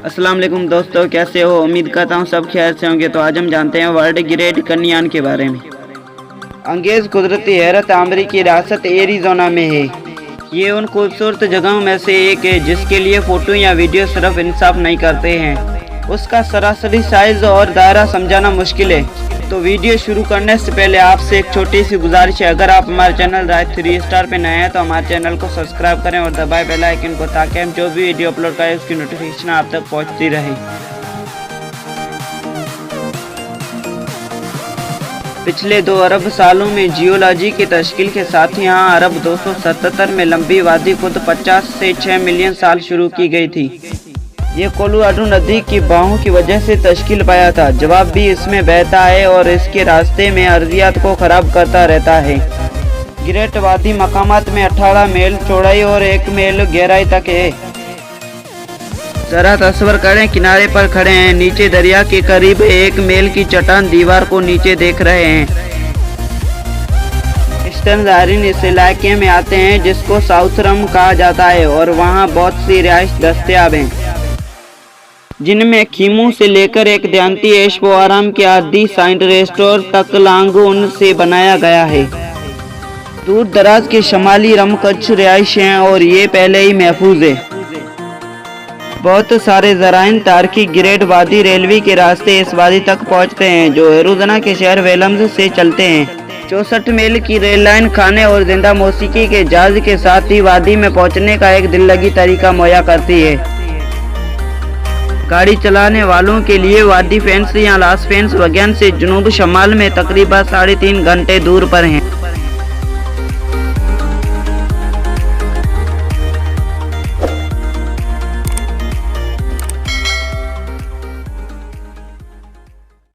अस्सलाम वालेकुम दोस्तों, कैसे हो? उम्मीद करता हूँ सब खैर से होंगे। तो आज हम जानते हैं वर्ल्ड ग्रेट कैन्यन के बारे में। अंगेज कुदरती हैरत अमेरिकी रियासत एरिज़ोना में है। ये उन खूबसूरत जगहों में से एक है जिसके लिए फ़ोटो या वीडियो सिर्फ इंसाफ नहीं करते हैं। उसका सरासरी साइज़ और दायरा समझाना मुश्किल है। तो वीडियो शुरू करने से पहले आपसे एक छोटी सी गुजारिश है, अगर आप हमारे चैनल राइट 3 स्टार पे नए हैं तो हमारे चैनल को सब्सक्राइब करें और दबाए बेल आइकन को, ताकि हम जो भी वीडियो अपलोड करें उसकी नोटिफिकेशन आप तक पहुंचती रहे। पिछले 2 अरब सालों में जियोलॉजी की तश्कील के साथ यहाँ अरब 277 में लंबी वादी खुद 50 से 6 मिलियन साल शुरू की गई थी। ये कोलोराडो नदी की बहाव की वजह से तश्कील पाया था। जवाब भी इसमें बहता है और इसके रास्ते में अर्जियात को खराब करता रहता है। ग्रेट वादी मकामात में 18 मील चौड़ाई और 1 मील गहराई तक है। जरा तस्वर करें, किनारे पर खड़े हैं, नीचे दरिया के करीब 1 मील की चट्टान दीवार को नीचे देख रहे हैं। ईस्टर्न ज़ायरीन इस इलाके में आते हैं जिसको साउथ रम कहा जाता है और वहाँ बहुत सी रिहाइश दस्तयाब हैं, जिनमें खीमू से लेकर एक दयांती ऐशो आराम के आदि साइंट रेस्टोर तक लांगून से बनाया गया है। दूर दराज के शमाली रम कच्छ रिहाइश हैं और ये पहले ही महफूज है। बहुत सारे ज़राइन तारकी ग्रेट वादी रेलवे के रास्ते इस वादी तक पहुंचते हैं जो एरिज़ोना के शहर वेलम्स से चलते हैं। 64 मील की रेल लाइन खाने और जिंदा मौसीकी के जहाज के साथ ही वादी में पहुंचने का एक दिललगी तरीका मुहैया करती है। गाड़ी चलाने वालों के लिए वादी फेंस या लास फेंस वगैन से जुनूब शमाल में तकरीबन 3.5 घंटे दूर पर हैं।